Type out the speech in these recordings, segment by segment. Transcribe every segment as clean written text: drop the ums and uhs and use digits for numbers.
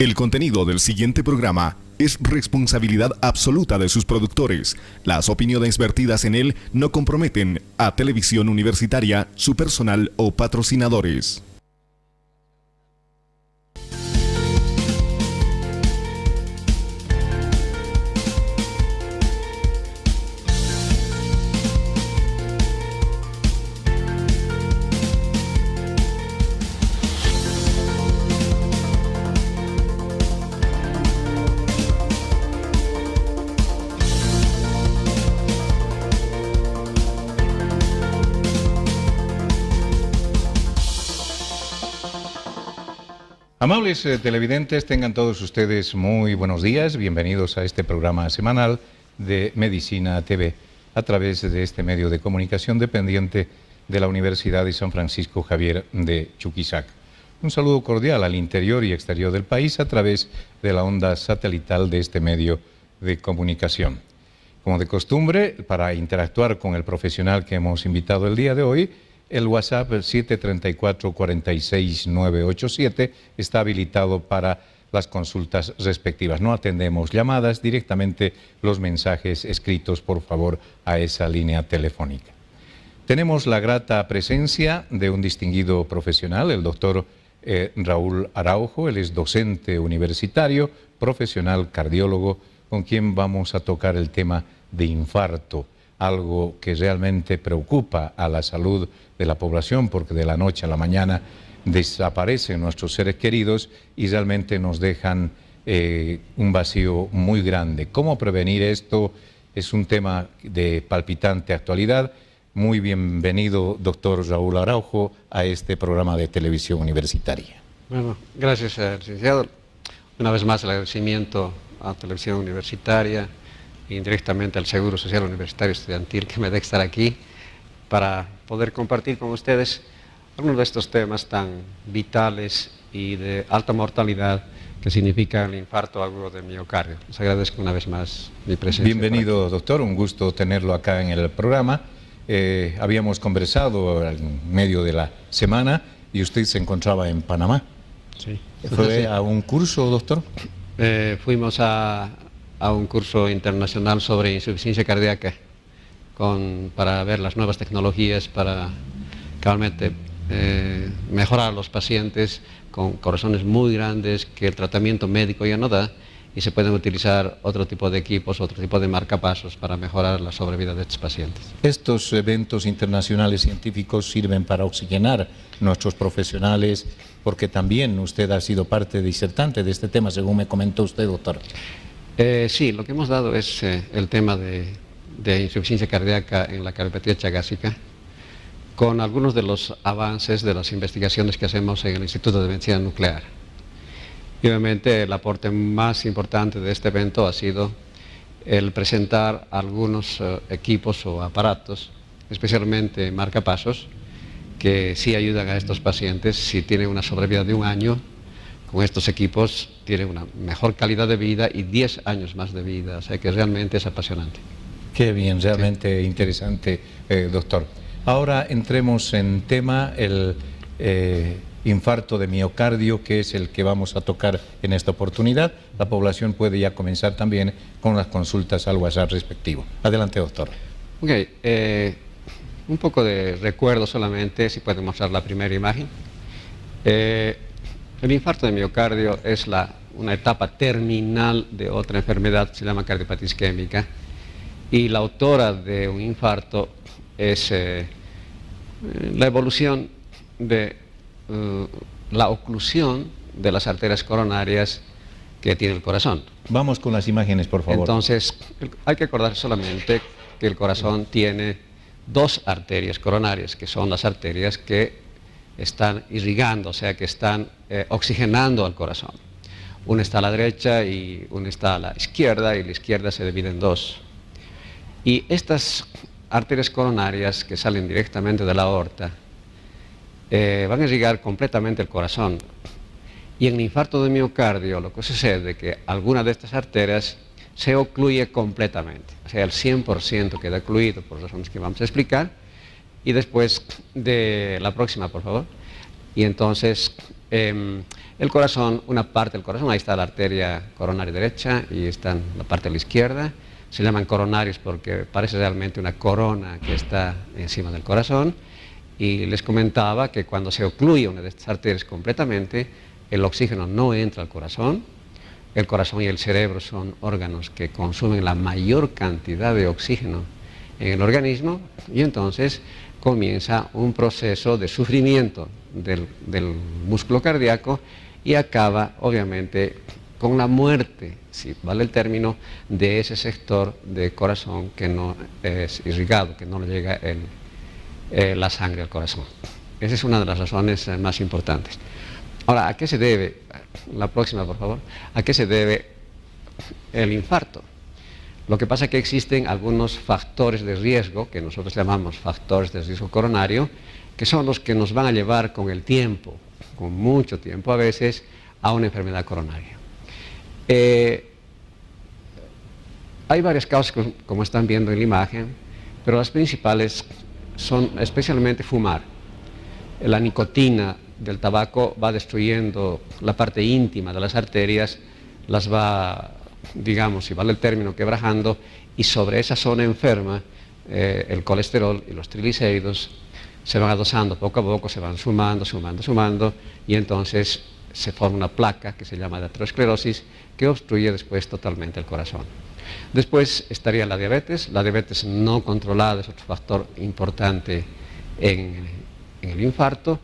El contenido del siguiente programa es responsabilidad absoluta de sus productores. Las opiniones vertidas en él no comprometen a Televisión Universitaria, su personal o patrocinadores. Amables televidentes, tengan todos ustedes muy buenos días. Bienvenidos a este programa semanal de Medicina TV a través de este medio de comunicación dependiente de la Universidad de San Francisco Javier de Chuquisaca. Un saludo cordial al interior y exterior del país a través de la onda satelital de este medio de comunicación. Como de costumbre, para interactuar con el profesional que hemos invitado el día de hoy, el WhatsApp 734-46987 está habilitado para las consultas respectivas. No atendemos llamadas, directamente los mensajes escritos, por favor, a esa línea telefónica. Tenemos la grata presencia de un distinguido profesional, el doctor Raúl Araujo. Él es docente universitario, profesional cardiólogo, con quien vamos a tocar el tema de infarto, algo que realmente preocupa a la salud de la población, porque de la noche a la mañana desaparecen nuestros seres queridos y realmente nos dejan un vacío muy grande. ¿Cómo prevenir esto? Es un tema de palpitante actualidad. Muy bienvenido, doctor Raúl Araujo, a este programa de televisión universitaria. Bueno, gracias, licenciado. Una vez más el agradecimiento a Televisión Universitaria y indirectamente al Seguro Social Universitario Estudiantil que me deja estar aquí para poder compartir con ustedes algunos de estos temas tan vitales y de alta mortalidad que significa el infarto agudo de miocardio. Les agradezco una vez más mi presencia. Bienvenido, doctor, un gusto tenerlo acá en el programa. Habíamos conversado en medio de la semana y usted se encontraba en Panamá. Sí. ¿Fue a un curso, doctor? Fuimos a un curso internacional sobre insuficiencia cardíaca para ver las nuevas tecnologías para realmente mejorar a los pacientes con corazones muy grandes que el tratamiento médico ya no da, y se pueden utilizar otro tipo de equipos, otro tipo de marcapasos para mejorar la sobrevida de estos pacientes. Estos eventos internacionales científicos sirven para oxigenar nuestros profesionales, porque también usted ha sido parte disertante de este tema, según me comentó usted, doctor. Sí, lo que hemos dado es el tema de insuficiencia cardíaca en la cardiopatía chagásica, con algunos de los avances de las investigaciones que hacemos en el Instituto de Medicina Nuclear. Y obviamente el aporte más importante de este evento ha sido el presentar algunos equipos o aparatos, especialmente marcapasos, que sí ayudan a estos pacientes. Si tienen una sobrevida de 1 año, con estos equipos tienen una mejor calidad de vida y 10 años más de vida, o sea que realmente es apasionante. Qué bien, realmente sí. Interesante, doctor. Ahora entremos en tema, el infarto de miocardio, que es el que vamos a tocar en esta oportunidad. La población puede ya comenzar también con las consultas al WhatsApp respectivo. Adelante, doctor. Ok, un poco de recuerdo solamente, si pueden mostrar la primera imagen. El infarto de miocardio es una etapa terminal de otra enfermedad, se llama cardiopatía isquémica, y la autora de un infarto es la evolución de la oclusión de las arterias coronarias que tiene el corazón. Vamos con las imágenes, por favor. Entonces, hay que acordar solamente que el corazón tiene 2 arterias coronarias, que son las arterias que están irrigando, o sea, que están oxigenando al corazón. Una está a la derecha y una está a la izquierda, y la izquierda se divide en 2. Y estas arterias coronarias que salen directamente de la aorta van a irrigar completamente el corazón. Y en el infarto de miocardio lo que sucede es que alguna de estas arterias se ocluye completamente, o sea, el 100% queda ocluido por razones que vamos a explicar. Y después de la próxima, por favor. Y entonces El corazón, una parte del corazón, ahí está la arteria coronaria derecha y está en la parte de la izquierda. Se llaman coronarios porque parece realmente una corona que está encima del corazón. Y les comentaba que cuando se ocluye una de estas arterias completamente, el oxígeno no entra al corazón. El corazón y el cerebro son órganos que consumen la mayor cantidad de oxígeno en el organismo y entonces comienza un proceso de sufrimiento del músculo cardíaco y acaba obviamente con la muerte, si vale el término, de ese sector de corazón que no es irrigado, que no le llega la sangre al corazón. Esa es una de las razones más importantes. Ahora, ¿a qué se debe? La próxima, por favor. ¿A qué se debe el infarto? Lo que pasa es que existen algunos factores de riesgo, que nosotros llamamos factores de riesgo coronario, que son los que nos van a llevar con el tiempo, con mucho tiempo a veces, a una enfermedad coronaria. Hay varias causas, como están viendo en la imagen, pero las principales son especialmente fumar. La nicotina del tabaco va destruyendo la parte íntima de las arterias, las va, digamos, si vale el término, quebrajando, y sobre esa zona enferma el colesterol y los triglicéridos se van adosando poco a poco, se van sumando, y entonces se forma una placa que se llama de aterosclerosis que obstruye después totalmente el corazón. Después estaría la diabetes no controlada es otro factor importante en el infarto,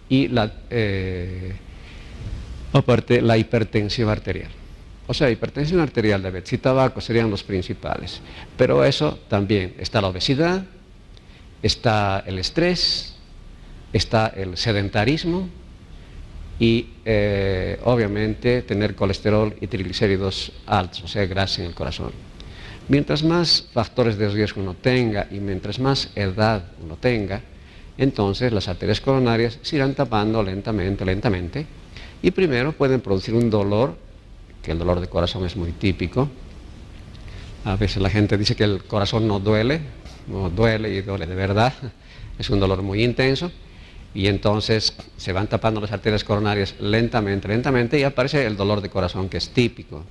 y aparte la hipertensión arterial. O sea, hipertensión arterial, diabetes y tabaco serían los principales. Pero eso también está la obesidad, está el estrés, está el sedentarismo y obviamente tener colesterol y triglicéridos altos, o sea, grasa en el corazón. Mientras más factores de riesgo uno tenga y mientras más edad uno tenga, entonces las arterias coronarias se irán tapando lentamente, y primero pueden producir un dolor, que el dolor de corazón es muy típico. A veces la gente dice que el corazón no duele y duele de verdad, es un dolor muy intenso, y entonces se van tapando las arterias coronarias lentamente y aparece el dolor de corazón, que es típico.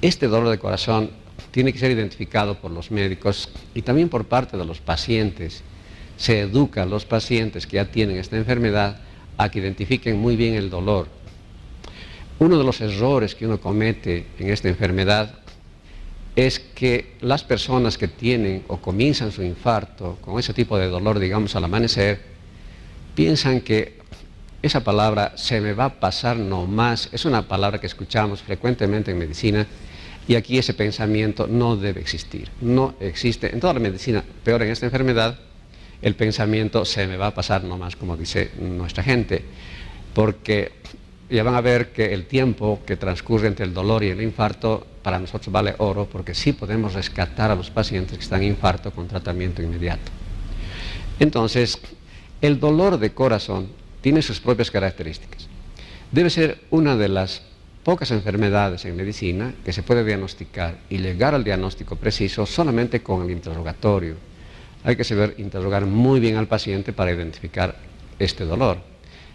Este dolor de corazón tiene que ser identificado por los médicos y también por parte de los pacientes. Se educa a los pacientes que ya tienen esta enfermedad a que identifiquen muy bien el dolor. Uno de los errores que uno comete en esta enfermedad es que las personas que tienen o comienzan su infarto con ese tipo de dolor, digamos al amanecer, piensan que esa palabra "se me va a pasar nomás" es una palabra que escuchamos frecuentemente en medicina, y aquí ese pensamiento no debe existir. No existe en toda la medicina, peor en esta enfermedad, el pensamiento "se me va a pasar nomás", como dice nuestra gente, porque ya van a ver que el tiempo que transcurre entre el dolor y el infarto para nosotros vale oro, porque sí podemos rescatar a los pacientes que están en infarto con tratamiento inmediato. Entonces, el dolor de corazón tiene sus propias características. Debe ser una de las pocas enfermedades en medicina que se puede diagnosticar y llegar al diagnóstico preciso solamente con el interrogatorio. Hay que saber interrogar muy bien al paciente para identificar este dolor.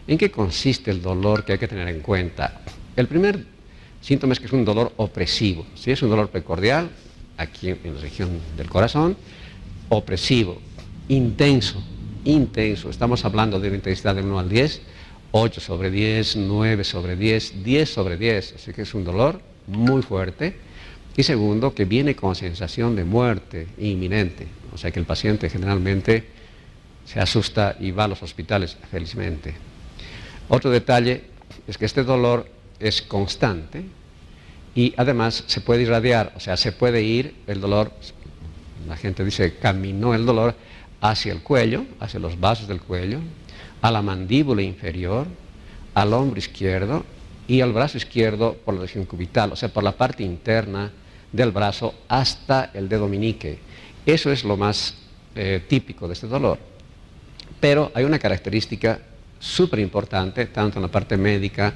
¿En qué consiste el dolor que hay que tener en cuenta? El primer síntoma es que es un dolor opresivo. Si es un dolor precordial, aquí en la región del corazón, opresivo, intenso. Estamos hablando de una intensidad del 1 al 10, 8 sobre 10, 9 sobre 10, 10 sobre 10. Así que es un dolor muy fuerte. Y segundo, que viene con sensación de muerte inminente. O sea que el paciente generalmente se asusta y va a los hospitales, felizmente. Otro detalle es que este dolor es constante y además se puede irradiar, o sea, se puede ir el dolor, la gente dice caminó el dolor hacia el cuello, hacia los vasos del cuello, a la mandíbula inferior, al hombro izquierdo y al brazo izquierdo por la región cubital, o sea, por la parte interna del brazo hasta el dedo meñique. Eso es lo más típico de este dolor. Pero hay una característica súper importante, tanto en la parte médica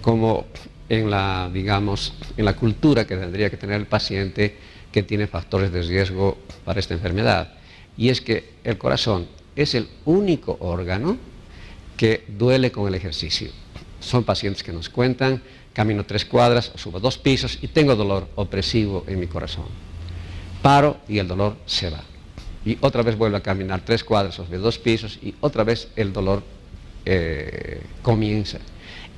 como en la, digamos, en la cultura que tendría que tener el paciente que tiene factores de riesgo para esta enfermedad. Y es que el corazón es el único órgano que duele con el ejercicio. Son pacientes que nos cuentan: camino 3 cuadras, subo 2 pisos y tengo dolor opresivo en mi corazón. Paro y el dolor se va. Y otra vez vuelvo a caminar 3 cuadras, sube 2 pisos y otra vez el dolor comienza.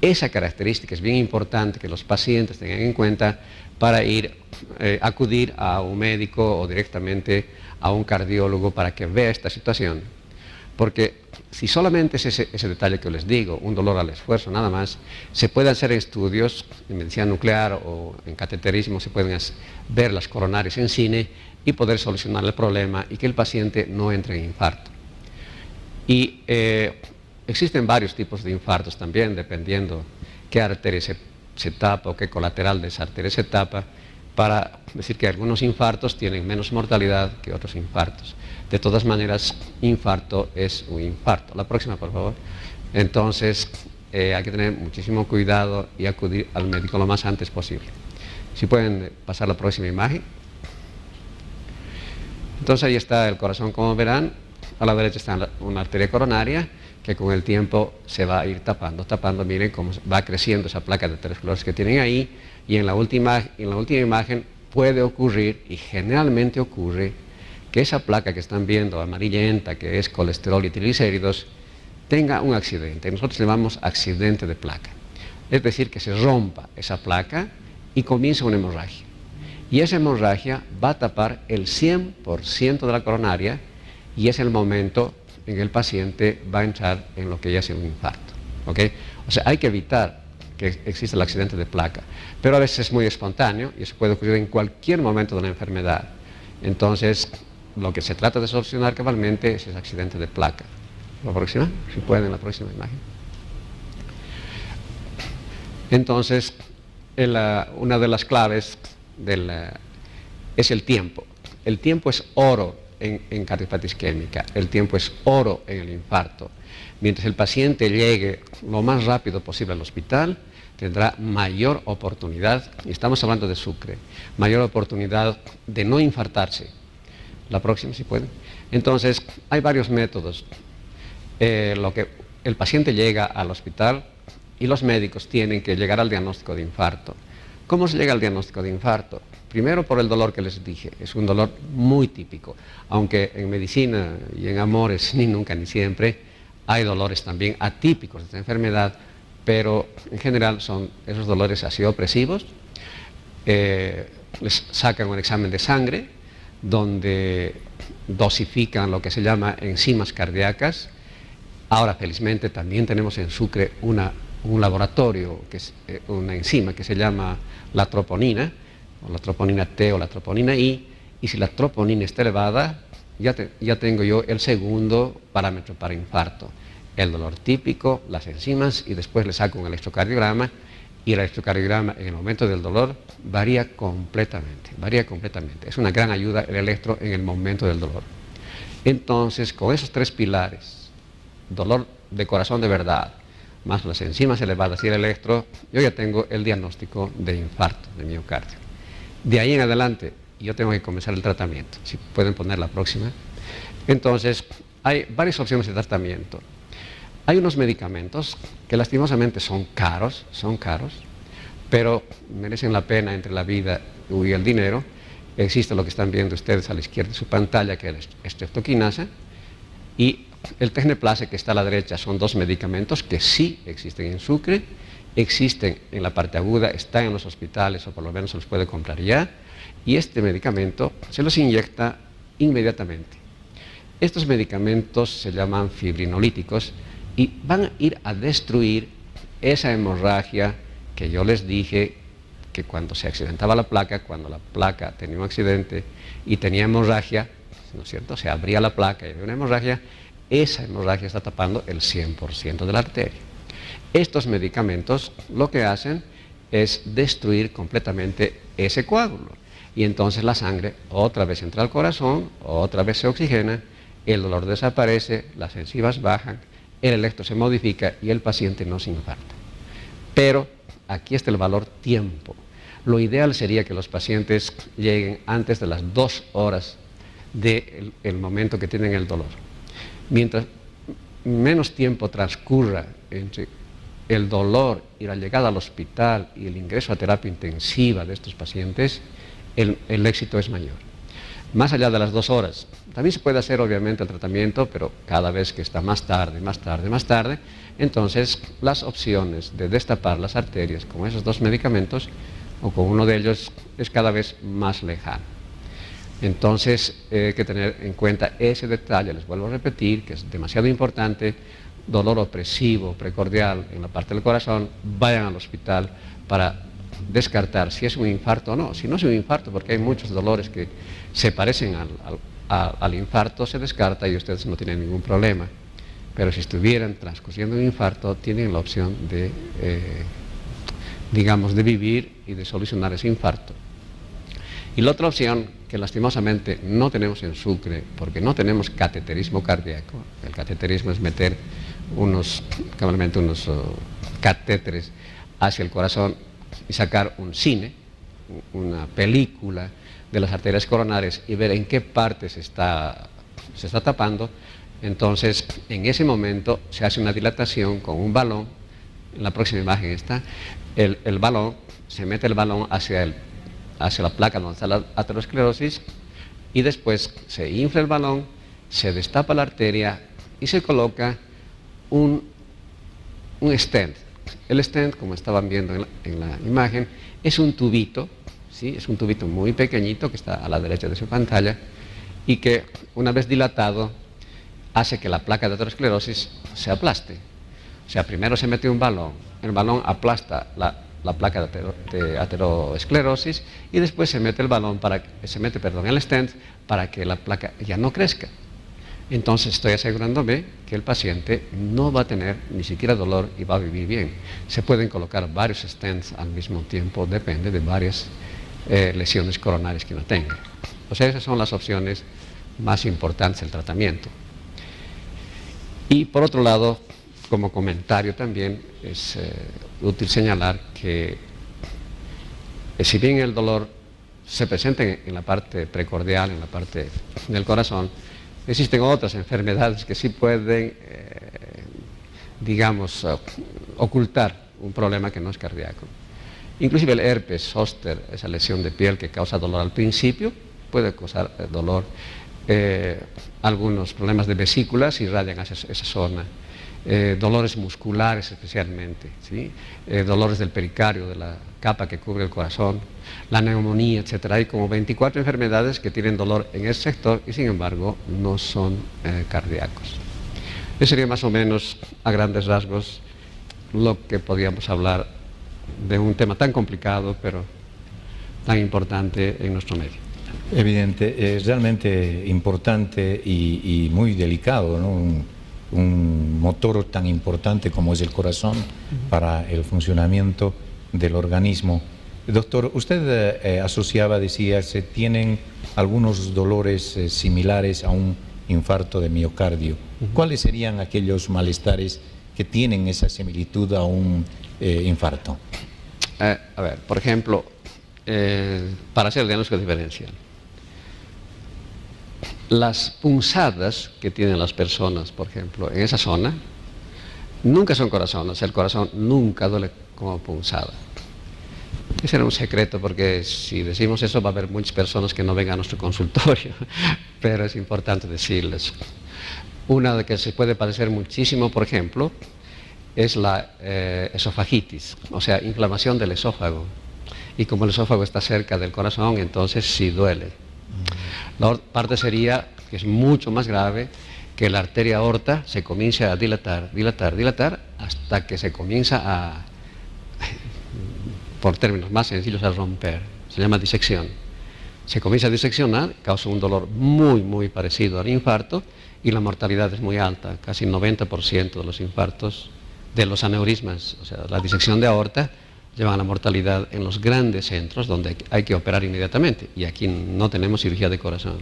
Esa característica es bien importante que los pacientes tengan en cuenta para acudir a un médico o directamente a un cardiólogo para que vea esta situación. Porque si solamente es ese detalle que les digo, un dolor al esfuerzo nada más, se pueden hacer estudios en medicina nuclear o en cateterismo, se pueden ver las coronarias en cine y poder solucionar el problema y que el paciente no entre en infarto. Y existen varios tipos de infartos también, dependiendo qué arteria se tapa o qué colateral de esa arteria se tapa, para decir que algunos infartos tienen menos mortalidad que otros infartos. De todas maneras, infarto es un infarto. La próxima, por favor. Entonces, hay que tener muchísimo cuidado y acudir al médico lo más antes posible. Si pueden pasar la próxima imagen. Entonces, ahí está el corazón, como verán. A la derecha está una arteria coronaria que con el tiempo se va a ir tapando. Miren cómo va creciendo esa placa de aterosclerosis que tienen ahí. Y en la última imagen puede ocurrir, y generalmente ocurre, que esa placa que están viendo amarillenta, que es colesterol y triglicéridos, tenga un accidente. Nosotros le llamamos accidente de placa. Es decir, que se rompa esa placa y comienza una hemorragia. Y esa hemorragia va a tapar el 100% de la coronaria y es el momento en que el paciente va a entrar en lo que ya es un infarto. ¿Okay? O sea, hay que evitar que exista el accidente de placa. Pero a veces es muy espontáneo y eso puede ocurrir en cualquier momento de la enfermedad. Entonces, lo que se trata de solucionar cabalmente es ese accidente de placa. La próxima, si pueden, la próxima imagen. Entonces, una de las claves es el tiempo. El tiempo es oro en cardiopatía isquémica, el tiempo es oro en el infarto. Mientras el paciente llegue lo más rápido posible al hospital, tendrá mayor oportunidad, y estamos hablando de Sucre, mayor oportunidad de no infartarse. La próxima, si pueden. Entonces, hay varios métodos. El paciente llega al hospital y los médicos tienen que llegar al diagnóstico de infarto. ¿Cómo se llega al diagnóstico de infarto? Primero por el dolor que les dije, es un dolor muy típico, aunque en medicina y en amores ni nunca ni siempre hay dolores también atípicos de esta enfermedad, pero en general son esos dolores así opresivos. Les sacan un examen de sangre donde dosifican lo que se llama enzimas cardíacas. Ahora, felizmente, también tenemos en Sucre un laboratorio, que es una enzima que se llama la troponina, o la troponina T o la troponina I, y si la troponina está elevada, ya tengo yo el segundo parámetro para infarto. El dolor típico, las enzimas, y después le saco un electrocardiograma, y el electrocardiograma en el momento del dolor varía completamente. Es una gran ayuda el electro en el momento del dolor. Entonces, con esos 3 pilares, dolor de corazón de verdad, más las enzimas elevadas y el electro, yo ya tengo el diagnóstico de infarto de miocardio. De ahí en adelante, yo tengo que comenzar el tratamiento. Si pueden poner la próxima. Entonces, hay varias opciones de tratamiento. Hay unos medicamentos que lastimosamente son caros, pero merecen la pena entre la vida y el dinero. Existe lo que están viendo ustedes a la izquierda de su pantalla, que es estreptoquinasa, y el Tecneplase, que está a la derecha, son 2 medicamentos que sí existen en Sucre, existen en la parte aguda, están en los hospitales o por lo menos se los puede comprar ya, y este medicamento se los inyecta inmediatamente. Estos medicamentos se llaman fibrinolíticos y van a ir a destruir esa hemorragia que yo les dije que cuando se accidentaba la placa, cuando la placa tenía un accidente y tenía hemorragia, ¿no es cierto? Se abría la placa y había una hemorragia, esa hemorragia está tapando el 100% de la arteria. Estos medicamentos lo que hacen es destruir completamente ese coágulo y entonces la sangre otra vez entra al corazón, otra vez se oxigena, el dolor desaparece, las enzimas bajan, el electro se modifica y el paciente no se infarta. Pero aquí está el valor tiempo. Lo ideal sería que los pacientes lleguen antes de las 2 horas del momento que tienen el dolor. Mientras menos tiempo transcurra entre el dolor y la llegada al hospital y el ingreso a terapia intensiva de estos pacientes, el éxito es mayor. Más allá de las 2 horas, también se puede hacer obviamente el tratamiento, pero cada vez que está más tarde, entonces las opciones de destapar las arterias con esos 2 medicamentos o con uno de ellos es cada vez más lejano. Entonces hay que tener en cuenta ese detalle, les vuelvo a repetir, que es demasiado importante. Dolor opresivo, precordial en la parte del corazón, vayan al hospital para descartar si es un infarto o no. Si no es un infarto, porque hay muchos dolores que se parecen al infarto, se descarta y ustedes no tienen ningún problema. Pero si estuvieran transcurriendo un infarto, tienen la opción de, digamos, de vivir y de solucionar ese infarto. Y la otra opción, que lastimosamente no tenemos en Sucre, porque no tenemos cateterismo cardíaco. El cateterismo es meter unos catéteres hacia el corazón y sacar un cine, una película de las arterias coronarias y ver en qué parte se está tapando. Entonces, en ese momento se hace una dilatación con un balón. En la próxima imagen está el balón, se mete el balón hacia la placa donde está la aterosclerosis y después se infla el balón, se destapa la arteria y se coloca un stent. El stent, como estaban viendo en la imagen, es un tubito, ¿sí? Es un tubito muy pequeñito que está a la derecha de su pantalla y que una vez dilatado hace que la placa de aterosclerosis se aplaste. O sea, primero se mete un balón, el balón aplasta la placa de aterosclerosis y después se mete el stent para que la placa ya no crezca. Entonces estoy asegurándome que el paciente no va a tener ni siquiera dolor y va a vivir bien. Se pueden colocar varios stents al mismo tiempo, depende de varias lesiones coronarias que uno tenga. O sea, esas son las opciones más importantes del tratamiento. Y por otro lado, como comentario también es útil señalar que si bien el dolor se presenta en la parte precordial, en la parte del corazón, existen otras enfermedades que sí pueden, digamos, ocultar un problema que no es cardíaco. Inclusive el herpes zóster, esa lesión de piel que causa dolor al principio, puede causar dolor. Algunos problemas de vesículas irradian hacia esa zona. Dolores musculares especialmente, ¿sí? Dolores del pericardio, de la capa que cubre el corazón, la neumonía, etc. Hay como 24 enfermedades que tienen dolor en ese sector y sin embargo no son cardíacos. Eso sería más o menos a grandes rasgos lo que podríamos hablar de un tema tan complicado pero tan importante en nuestro medio. Evidente, es realmente importante y muy delicado, ¿no? Un motor tan importante como es el corazón para el funcionamiento del organismo. Doctor, usted asociaba, decía, se tienen algunos dolores similares a un infarto de miocardio. ¿Cuáles serían aquellos malestares que tienen esa similitud a un infarto? A ver, por ejemplo, para hacer el diagnóstico diferencial, las punzadas que tienen las personas, por ejemplo, en esa zona, nunca son corazones, el corazón nunca duele como punzada. Ese era un secreto porque si decimos eso va a haber muchas personas que no vengan a nuestro consultorio, pero es importante decirles. Una de que se puede padecer muchísimo, por ejemplo, es la esofagitis, o sea, inflamación del esófago. Y como el esófago está cerca del corazón, entonces sí duele. La otra parte sería, que es mucho más grave, que la arteria aorta se comience a dilatar hasta que se comienza a, por términos más sencillos, a romper. Se llama disección. Se comienza a diseccionar, causa un dolor muy parecido al infarto y la mortalidad es muy alta, casi 90% de los infartos, de los aneurismas, o sea, la disección de aorta, llevan a la mortalidad en los grandes centros donde hay que operar inmediatamente y aquí no tenemos cirugía de corazón.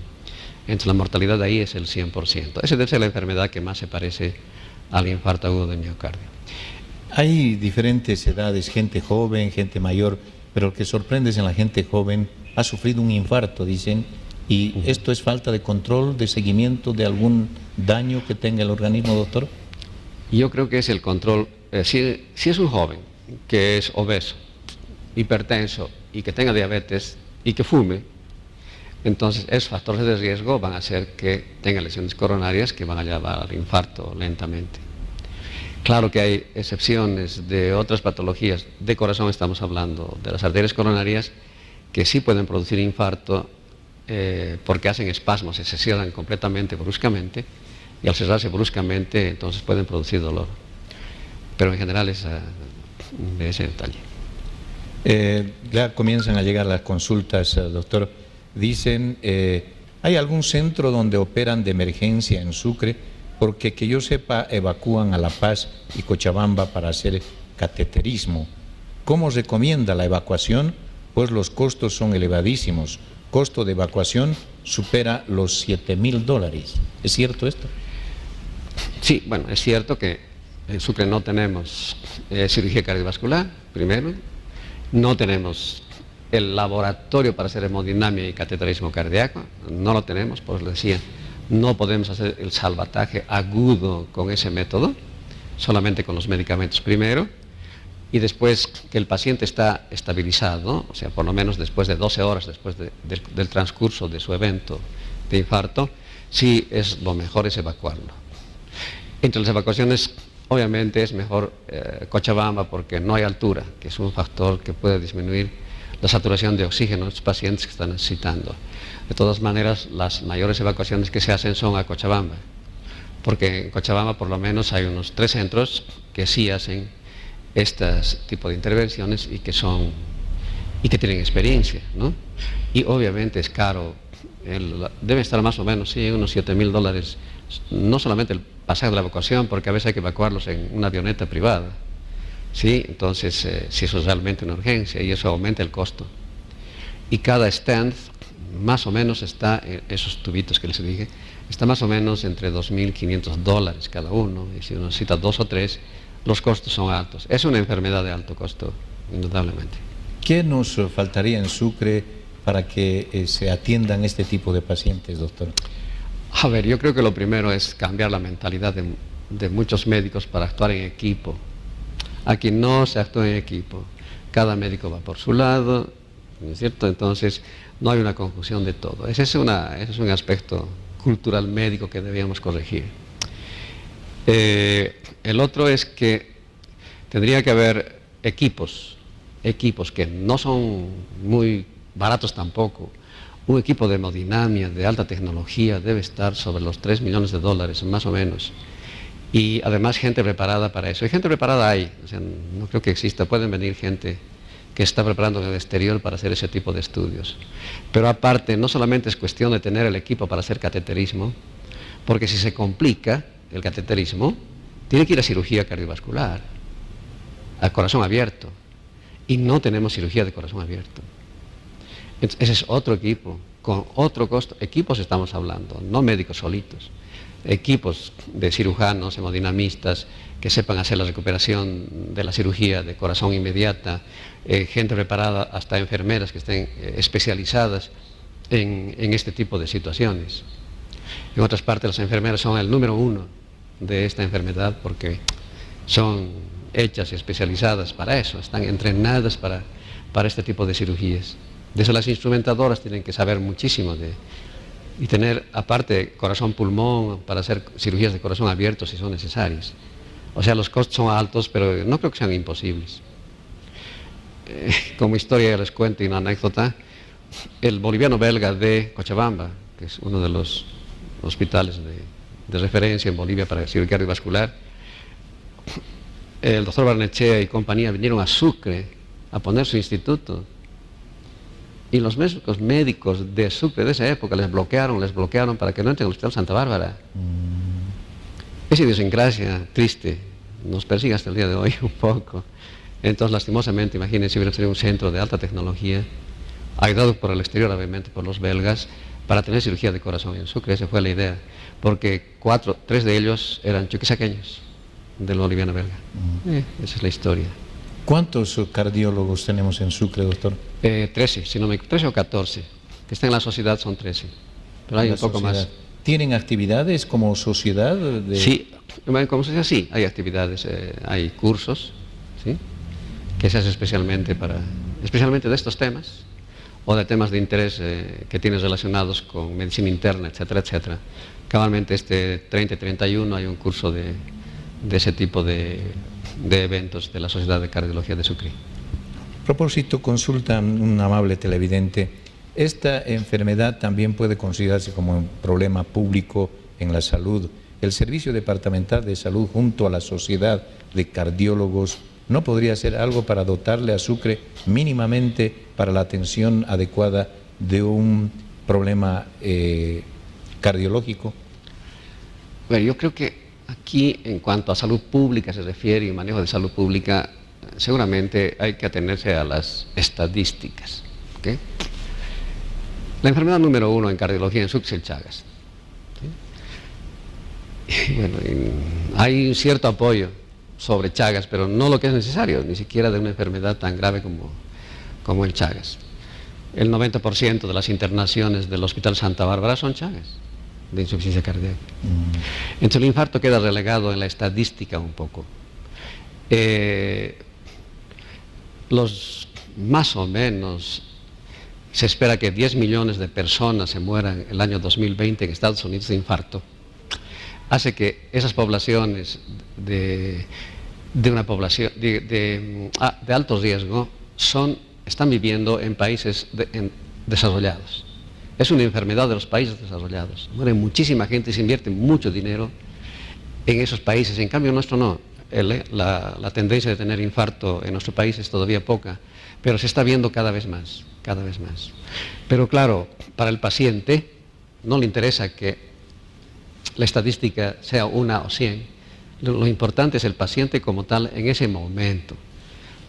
Entonces la mortalidad de ahí es el 100%. Esa debe ser la enfermedad que más se parece al infarto agudo de miocardio. Hay diferentes edades, gente joven, gente mayor, pero lo que sorprende es en la gente joven ha sufrido un infarto, dicen, y ¿esto es falta de control, de seguimiento de algún daño que tenga el organismo, doctor? Yo creo que es el control si es un joven que es obeso, hipertenso y que tenga diabetes y que fume, entonces esos factores de riesgo van a hacer que tenga lesiones coronarias que van a llevar al infarto lentamente. Claro que hay excepciones de otras patologías de corazón, estamos hablando de las arterias coronarias, que sí pueden producir infarto porque hacen espasmos, se cierran completamente, bruscamente, y al cerrarse bruscamente entonces pueden producir dolor. Pero en general es de ese detalle. Ya comienzan a llegar las consultas, doctor. Dicen, ¿hay algún centro donde operan de emergencia en Sucre? Porque que yo sepa, evacúan a La Paz y Cochabamba para hacer cateterismo. ¿Cómo recomienda la evacuación? Pues los costos son elevadísimos. Costo de evacuación supera los $7.000. ¿Es cierto esto? Sí, bueno, es cierto que en Sucre no tenemos cirugía cardiovascular, primero. No tenemos el laboratorio para hacer hemodinamia y cateterismo cardíaco, no lo tenemos, por eso decía, no podemos hacer el salvataje agudo con ese método, solamente con los medicamentos primero, y después que el paciente está estabilizado, o sea, por lo menos después de 12 horas después del transcurso de su evento de infarto, sí es lo mejor es evacuarlo. Entre las evacuaciones, obviamente es mejor Cochabamba porque no hay altura, que es un factor que puede disminuir la saturación de oxígeno en los pacientes que están necesitando. De todas maneras, las mayores evacuaciones que se hacen son a Cochabamba, porque en Cochabamba por lo menos hay unos 3 centros que sí hacen este tipo de intervenciones y que tienen experiencia, ¿no? Y obviamente es caro, debe estar más o menos, sí, unos $7.000, no solamente el pasaje de la evacuación, porque a veces hay que evacuarlos en una avioneta privada, ¿sí? Entonces, si eso es realmente una urgencia, y eso aumenta el costo. Y cada stand, más o menos está, esos tubitos que les dije, está más o menos entre $2.500 cada uno, y si uno necesita 2 o 3, los costos son altos. Es una enfermedad de alto costo, indudablemente. ¿Qué nos faltaría en Sucre para que se atiendan este tipo de pacientes, doctor? A ver, yo creo que lo primero es cambiar la mentalidad de muchos médicos para actuar en equipo. Aquí no se actúa en equipo, cada médico va por su lado, ¿no es cierto? Entonces no hay una confusión de todo. Ese es un aspecto cultural médico que debíamos corregir. El otro es que tendría que haber equipos que no son muy baratos tampoco. Un equipo de hemodinamia de alta tecnología debe estar sobre los $3 millones, más o menos. Y además gente preparada para eso. Y gente preparada hay, o sea, no creo que exista. Pueden venir gente que está preparando en el exterior para hacer ese tipo de estudios. Pero aparte, no solamente es cuestión de tener el equipo para hacer cateterismo, porque si se complica el cateterismo, tiene que ir a cirugía cardiovascular, a corazón abierto. Y no tenemos cirugía de corazón abierto. Entonces, ese es otro equipo, con otro costo. Equipos estamos hablando, no médicos solitos. Equipos de cirujanos, hemodinamistas, que sepan hacer la recuperación de la cirugía de corazón inmediata, gente preparada, hasta enfermeras que estén especializadas en este tipo de situaciones. En otras partes las enfermeras son el número 1 de esta enfermedad porque son hechas y especializadas para eso, están entrenadas para este tipo de cirugías. De eso las instrumentadoras tienen que saber muchísimo y tener aparte corazón-pulmón para hacer cirugías de corazón abierto si son necesarias. O sea, los costos son altos, pero no creo que sean imposibles. Como historia les cuento y una anécdota, el boliviano belga de Cochabamba, que es uno de los hospitales de referencia en Bolivia para cirugía cardiovascular, el doctor Barnechea y compañía vinieron a Sucre a poner su instituto. Y los médicos de Sucre de esa época les bloquearon para que no entren al Hospital Santa Bárbara. Esa idiosincrasia triste nos persigue hasta el día de hoy un poco. Entonces, lastimosamente, imagínense, hubiera sido un centro de alta tecnología, ayudado por el exterior, obviamente, por los belgas, para tener cirugía de corazón en Sucre. Esa fue la idea, porque 3 de ellos eran chuquisaqueños del boliviano belga. Esa es la historia. ¿Cuántos cardiólogos tenemos en Sucre, doctor? 13, si no me 13 o 14. Que están en la sociedad son 13. Pero hay un poco más. ¿Tienen actividades como sociedad? Sí, bueno, como sociedad sí, hay actividades, hay cursos, ¿sí?, que se hace especialmente de estos temas, o de temas de interés que tienes relacionados con medicina interna, etcétera, etcétera. Cabalmente este 30 y 31 hay un curso de ese tipo de eventos de la Sociedad de Cardiología de Sucre. A propósito, consulta un amable televidente, ¿esta enfermedad también puede considerarse como un problema público en la salud? ¿El Servicio Departamental de Salud junto a la Sociedad de Cardiólogos no podría hacer algo para dotarle a Sucre mínimamente para la atención adecuada de un problema cardiológico? Bueno, yo creo que aquí, en cuanto a salud pública se refiere y manejo de salud pública, seguramente hay que atenerse a las estadísticas, ¿okay? La enfermedad número 1 en cardiología en Sucre es el Chagas, ¿sí? Bueno, hay un cierto apoyo sobre Chagas, pero no lo que es necesario, ni siquiera de una enfermedad tan grave como el Chagas. El 90% de las internaciones del Hospital Santa Bárbara son Chagas, de insuficiencia cardíaca. Entonces el infarto queda relegado en la estadística un poco. Más o menos se espera que 10 millones de personas se mueran el año 2020 en Estados Unidos de infarto. Hace que esas poblaciones de alto riesgo están viviendo en países desarrollados. Es una enfermedad de los países desarrollados. Muere muchísima gente y se invierte mucho dinero en esos países. En cambio, nuestro no. La tendencia de tener infarto en nuestro país es todavía poca, pero se está viendo cada vez más, cada vez más. Pero claro, para el paciente no le interesa que la estadística sea 1 o 100. Lo importante es el paciente como tal en ese momento.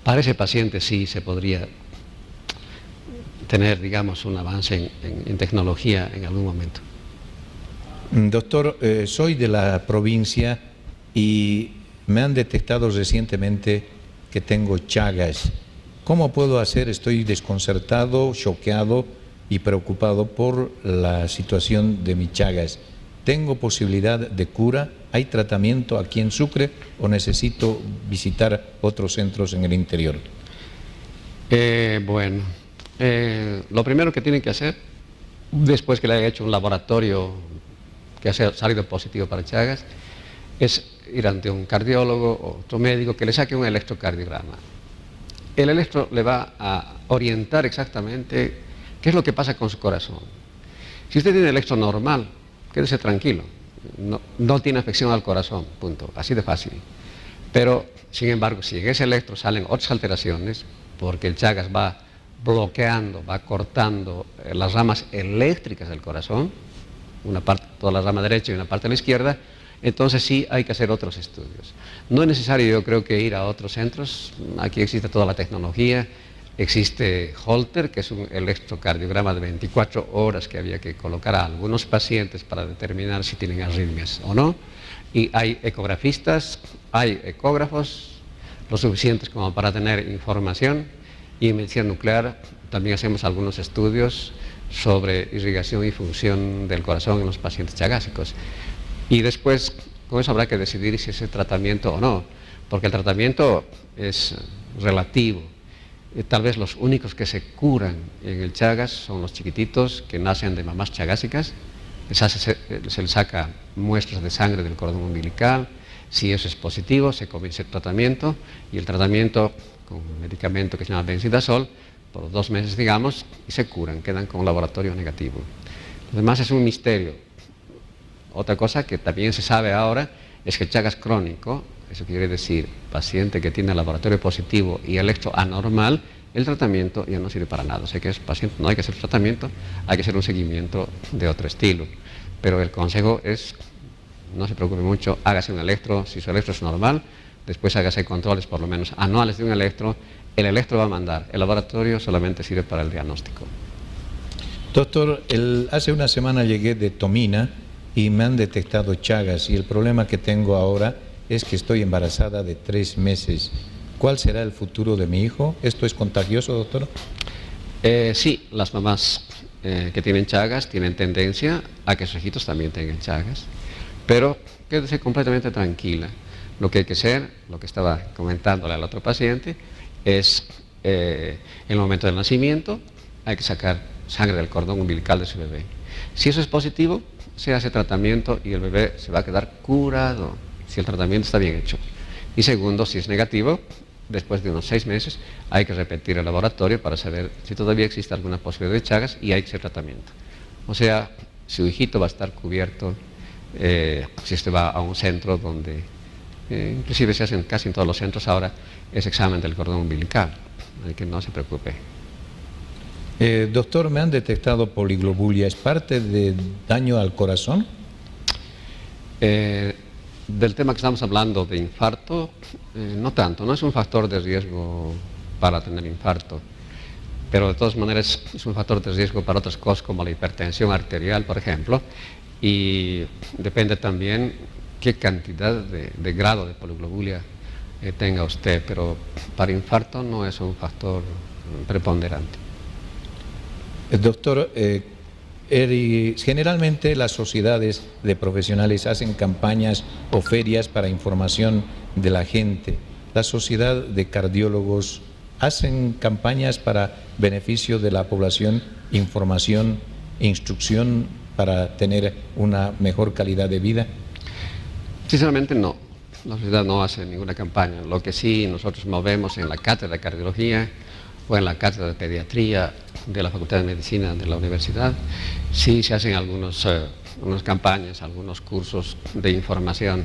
Para ese paciente sí se podría tener, digamos, un avance en tecnología en algún momento. Doctor, soy de la provincia y me han detectado recientemente que tengo Chagas. ¿Cómo puedo hacer? Estoy desconcertado, choqueado y preocupado por la situación de mi Chagas. ¿Tengo posibilidad de cura? ¿Hay tratamiento aquí en Sucre o necesito visitar otros centros en el interior? Lo primero que tienen que hacer, después que le haya hecho un laboratorio que haya salido positivo para Chagas, es ir ante un cardiólogo o otro médico que le saque un electrocardiograma. El electro le va a orientar exactamente qué es lo que pasa con su corazón. Si usted tiene electro normal, quédese tranquilo, no tiene afección al corazón, punto, así de fácil. Pero, sin embargo, si en ese electro salen otras alteraciones, porque el Chagas va bloqueando, va cortando las ramas eléctricas del corazón, una parte, toda la rama derecha y una parte de la izquierda, entonces sí hay que hacer otros estudios. No es necesario, yo creo, que ir a otros centros. Aquí existe toda la tecnología, existe Holter, que es un electrocardiograma de 24 horas que había que colocar a algunos pacientes para determinar si tienen arritmias o no, y hay ecografistas, hay ecógrafos, lo suficientes como para tener información, y en medicina nuclear también hacemos algunos estudios sobre irrigación y función del corazón en los pacientes chagásicos. Y después, con eso habrá que decidir si es tratamiento o no, porque el tratamiento es relativo. Tal vez los únicos que se curan en el Chagas son los chiquititos que nacen de mamás chagásicas. Se les saca muestras de sangre del cordón umbilical. Si eso es positivo, se comienza el tratamiento, y el tratamiento con un medicamento que se llama bencidazol por 2 meses, digamos, y se curan, quedan con un laboratorio negativo. Lo demás es un misterio. Otra cosa que también se sabe ahora es que el Chagas crónico, eso quiere decir paciente que tiene laboratorio positivo y electro anormal, el tratamiento ya no sirve para nada. O sea que es paciente, no hay que hacer tratamiento, hay que hacer un seguimiento de otro estilo. Pero el consejo es, no se preocupe mucho, hágase un electro, si su electro es normal, después hágase controles por lo menos anuales de un electro. El electro va a mandar, el laboratorio solamente sirve para el diagnóstico. Doctor, hace una semana llegué de Tomina y me han detectado Chagas, y el problema que tengo ahora es que estoy embarazada de 3 meses. ¿Cuál será el futuro de mi hijo? ¿Esto es contagioso, doctor? Sí, las mamás que tienen Chagas tienen tendencia a que sus hijitos también tengan Chagas, pero quédese completamente tranquila. Lo que hay que hacer, lo que estaba comentándole al otro paciente, es en el momento del nacimiento hay que sacar sangre del cordón umbilical de su bebé. Si eso es positivo, se hace tratamiento y el bebé se va a quedar curado, si el tratamiento está bien hecho. Y segundo, si es negativo, después de unos 6 meses hay que repetir el laboratorio para saber si todavía existe alguna posibilidad de Chagas y hay que hacer tratamiento. O sea, su hijito va a estar cubierto si usted va a un centro donde, inclusive se hacen casi en todos los centros ahora, ese examen del cordón umbilical, así que no se preocupe. Doctor, me han detectado poliglobulia. ¿Es parte de daño al corazón? Del tema que estamos hablando de infarto, no tanto, no es un factor de riesgo para tener infarto, pero de todas maneras es un factor de riesgo para otras cosas como la hipertensión arterial, por ejemplo, y depende también qué cantidad de grado de poliglobulia tenga usted, pero para infarto no es un factor preponderante. Doctor, generalmente las sociedades de profesionales hacen campañas o ferias para información de la gente. ¿La sociedad de cardiólogos hacen campañas para beneficio de la población, información, instrucción para tener una mejor calidad de vida? Sinceramente no, la sociedad no hace ninguna campaña. Lo que sí nosotros movemos en la cátedra de cardiología o en la cátedra de pediatría de la Facultad de Medicina de la universidad, sí se hacen algunas campañas, algunos cursos de información,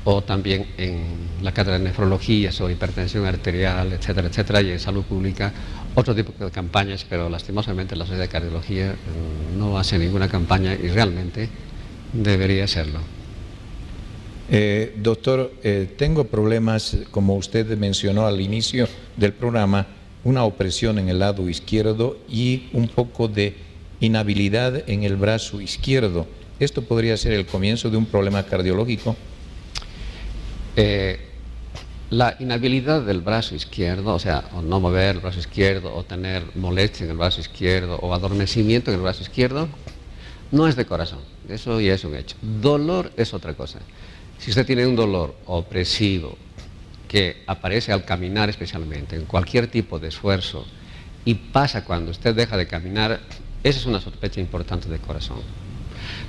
o también en la cátedra de nefrología sobre hipertensión arterial, etcétera, etcétera, y en salud pública otro tipo de campañas, pero lastimosamente la Sociedad de Cardiología no hace ninguna campaña y realmente debería hacerlo. Doctor, tengo problemas, como usted mencionó al inicio del programa, una opresión en el lado izquierdo y un poco de inhabilidad en el brazo izquierdo. ¿Esto podría ser el comienzo de un problema cardiológico? La inhabilidad del brazo izquierdo, o sea, o no mover el brazo izquierdo, o tener molestia en el brazo izquierdo, o adormecimiento en el brazo izquierdo, no es de corazón. Eso ya es un hecho. Dolor es otra cosa. Si usted tiene un dolor opresivo que aparece al caminar especialmente, en cualquier tipo de esfuerzo, y pasa cuando usted deja de caminar, esa es una sospecha importante de corazón.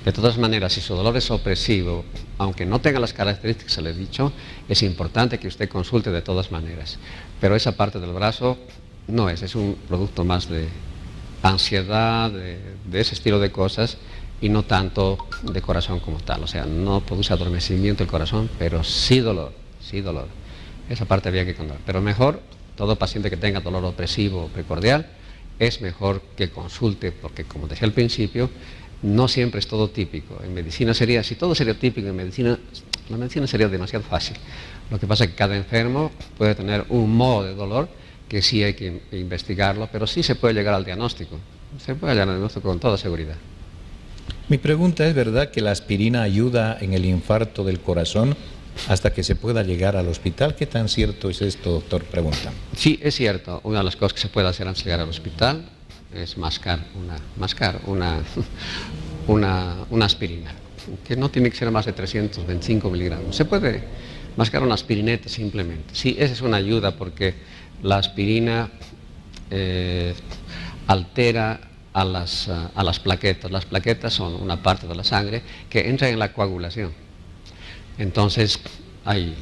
De todas maneras, si su dolor es opresivo, aunque no tenga las características que le he dicho, es importante que usted consulte de todas maneras. Pero esa parte del brazo no es un producto más de ansiedad, de ese estilo de cosas, y no tanto de corazón como tal. O sea, no produce adormecimiento el corazón, pero sí dolor, sí dolor. Esa parte había que contar. Pero mejor, todo paciente que tenga dolor opresivo o precordial, es mejor que consulte, porque como decía al principio, no siempre es todo típico. En medicina sería, si todo sería típico en medicina, la medicina sería demasiado fácil. Lo que pasa es que cada enfermo puede tener un modo de dolor que sí hay que investigarlo, pero sí se puede llegar al diagnóstico. Se puede llegar al diagnóstico con toda seguridad. Mi pregunta es, ¿verdad que la aspirina ayuda en el infarto del corazón hasta que se pueda llegar al hospital? ¿Qué tan cierto es esto, doctor? Pregunta. Sí, es cierto. Una de las cosas que se puede hacer antes de llegar al hospital es mascar una aspirina, que no tiene que ser más de 325 miligramos. Se puede mascar una aspirineta simplemente. Sí, esa es una ayuda porque la aspirina altera a las plaquetas. Las plaquetas son una parte de la sangre que entra en la coagulación. Entonces hay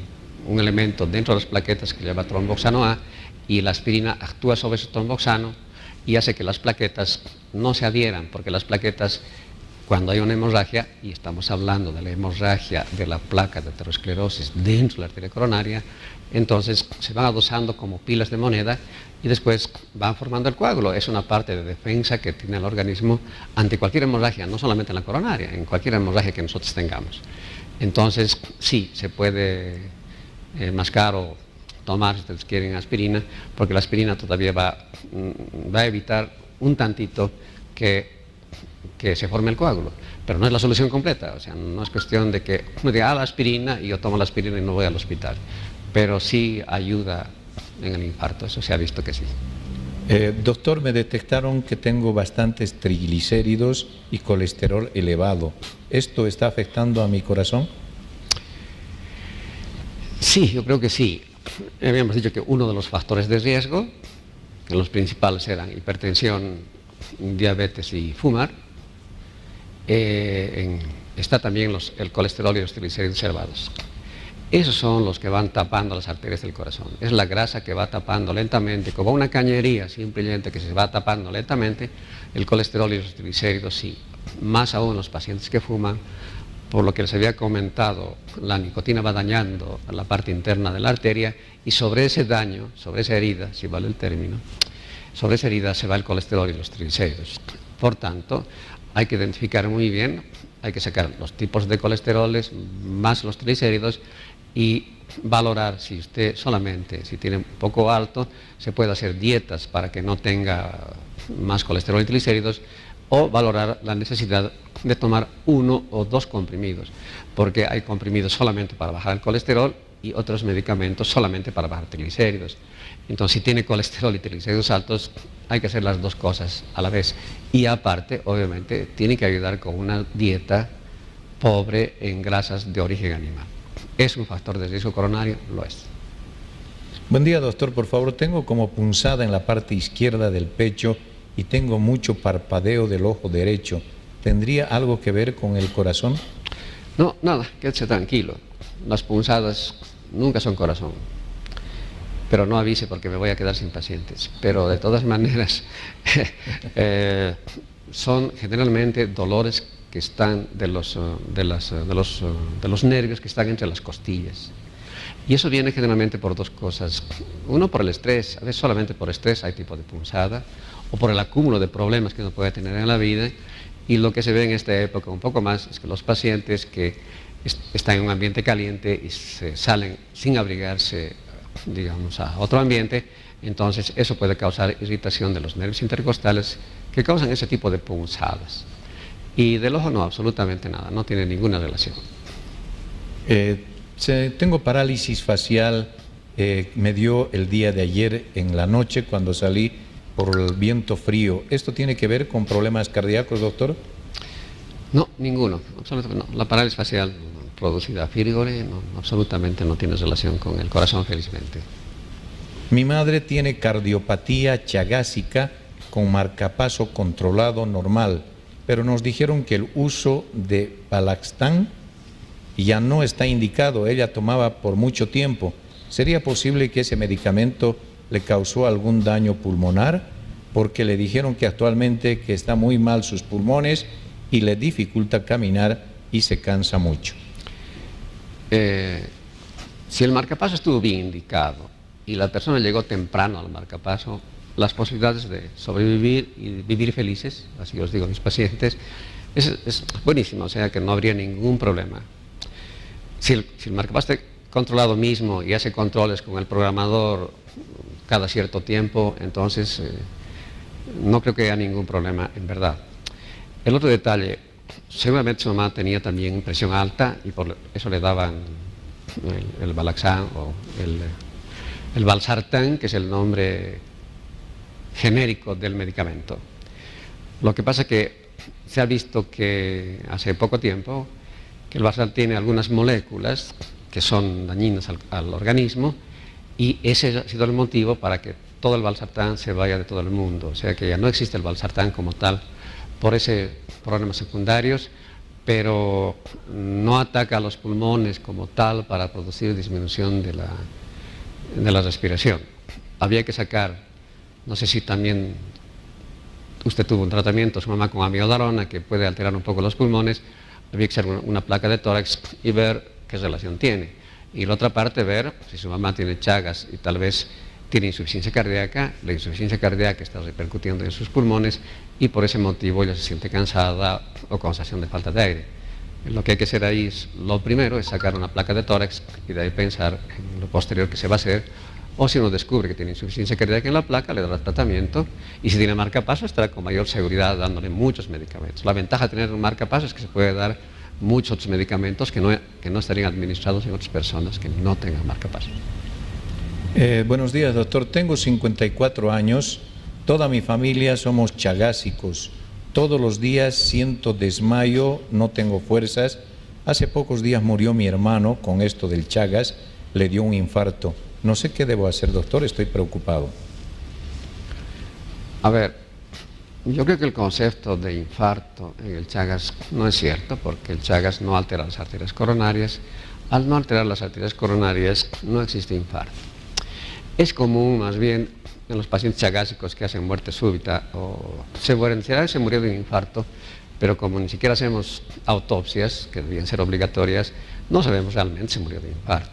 un elemento dentro de las plaquetas que se llama tromboxano A y la aspirina actúa sobre ese tromboxano y hace que las plaquetas no se adhieran, porque las plaquetas, cuando hay una hemorragia, y estamos hablando de la hemorragia de la placa de aterosclerosis dentro de la arteria coronaria, entonces se van adosando como pilas de moneda y después van formando el coágulo. Es una parte de defensa que tiene el organismo ante cualquier hemorragia, no solamente en la coronaria, en cualquier hemorragia que nosotros tengamos. Entonces, sí, se puede mascar o tomar, si ustedes quieren, aspirina, porque la aspirina todavía va a evitar un tantito que se forme el coágulo, pero no es la solución completa. O sea, no es cuestión de que uno diga, la aspirina, y yo tomo la aspirina y no voy al hospital, pero sí ayuda en el infarto, eso se ha visto que sí. Doctor, me detectaron que tengo bastantes triglicéridos y colesterol elevado. ¿Esto está afectando a mi corazón? Sí, yo creo que sí. Habíamos dicho que uno de los factores de riesgo, que los principales eran hipertensión, diabetes y fumar, está también el colesterol y los triglicéridos elevados. Esos son los que van tapando las arterias del corazón. Es la grasa que va tapando lentamente, como una cañería simplemente que se va tapando lentamente, el colesterol y los triglicéridos sí. Más aún los pacientes que fuman, por lo que les había comentado, la nicotina va dañando la parte interna de la arteria y sobre ese daño, sobre esa herida, si vale el término, sobre esa herida se va el colesterol y los triglicéridos. Por tanto, hay que identificar muy bien, hay que sacar los tipos de colesteroles más los triglicéridos y valorar si usted solamente, si tiene un poco alto, se puede hacer dietas para que no tenga más colesterol y triglicéridos, o valorar la necesidad de tomar 1 o 2 comprimidos, porque hay comprimidos solamente para bajar el colesterol y otros medicamentos solamente para bajar triglicéridos. Entonces, si tiene colesterol y triglicéridos altos, hay que hacer las dos cosas a la vez. Y aparte, obviamente, tiene que ayudar con una dieta pobre en grasas de origen animal. ¿Es un factor de riesgo coronario? Lo es. Buen día, doctor. Por favor, tengo como punzada en la parte izquierda del pecho y tengo mucho parpadeo del ojo derecho. ¿Tendría algo que ver con el corazón? No, nada, quédese tranquilo. Las punzadas nunca son corazón. Pero no avise porque me voy a quedar sin pacientes. Pero de todas maneras, son generalmente dolores que están de los nervios que están entre las costillas. Y eso viene generalmente por 2 cosas. Uno, por el estrés. A veces solamente por estrés hay tipo de punzada, o por el acúmulo de problemas que uno puede tener en la vida. Y lo que se ve en esta época un poco más es que los pacientes que están en un ambiente caliente y se salen sin abrigarse, digamos, a otro ambiente, entonces eso puede causar irritación de los nervios intercostales que causan ese tipo de punzadas. Y del ojo no, absolutamente nada, no tiene ninguna relación. Tengo parálisis facial, me dio el día de ayer en la noche cuando salí por el viento frío. ¿Esto tiene que ver con problemas cardíacos, doctor? No, ninguno, absolutamente no. La parálisis facial producida a Fírigore absolutamente no tiene relación con el corazón, felizmente. Mi madre tiene cardiopatía chagásica con marcapaso controlado normal, pero nos dijeron que el uso de Palaxtan ya no está indicado. Ella tomaba por mucho tiempo. ¿Sería posible que ese medicamento le causó algún daño pulmonar? Porque le dijeron que actualmente que está muy mal sus pulmones y le dificulta caminar y se cansa mucho. Si el marcapaso estuvo bien indicado y la persona llegó temprano al marcapaso, las posibilidades de sobrevivir y vivir felices, así os digo a mis pacientes, es buenísimo, o sea que no habría ningún problema. Si el marcapaso está controlado mismo y hace controles con el programador cada cierto tiempo, entonces no creo que haya ningún problema en verdad. El otro detalle, seguramente su mamá tenía también presión alta y por eso le daban el Palaxtan o el Valsartán, que es el nombre genérico del medicamento. Lo que pasa es que se ha visto que hace poco tiempo que el Valsartán tiene algunas moléculas que son dañinas al organismo y ese ha sido el motivo para que todo el Valsartán se vaya de todo el mundo. O sea que ya no existe el Valsartán como tal por ese problemas secundarios, pero no ataca a los pulmones como tal para producir disminución de la respiración. Había que sacar, no sé si también usted tuvo un tratamiento, su mamá, con amiodarona, que puede alterar un poco los pulmones, había que hacer una placa de tórax y ver qué relación tiene. Y la otra parte, ver si su mamá tiene chagas y tal vez tiene insuficiencia cardíaca, la insuficiencia cardíaca está repercutiendo en sus pulmones y por ese motivo ella se siente cansada o con sensación de falta de aire. Lo que hay que hacer ahí es, lo primero es sacar una placa de tórax y de ahí pensar en lo posterior que se va a hacer, o si uno descubre que tiene insuficiencia cardíaca en la placa, le dará tratamiento, y si tiene marcapaso estará con mayor seguridad dándole muchos medicamentos. La ventaja de tener un marcapaso es que se puede dar muchos otros medicamentos que no estarían administrados en otras personas que no tengan marcapaso. Buenos días, doctor. Tengo 54 años, Toda mi familia somos chagásicos. Todos los días siento desmayo, no tengo fuerzas. Hace pocos días murió mi hermano con esto del Chagas, le dio un infarto. No sé qué debo hacer, doctor, estoy preocupado. A ver, yo creo que el concepto de infarto en el Chagas no es cierto, porque el Chagas no altera las arterias coronarias. Al no alterar las arterias coronarias no existe infarto. Es común, más bien, en los pacientes chagásicos que hacen muerte súbita o se mueren, se murió de un infarto, pero como ni siquiera hacemos autopsias, que debían ser obligatorias, no sabemos realmente si murió de infarto.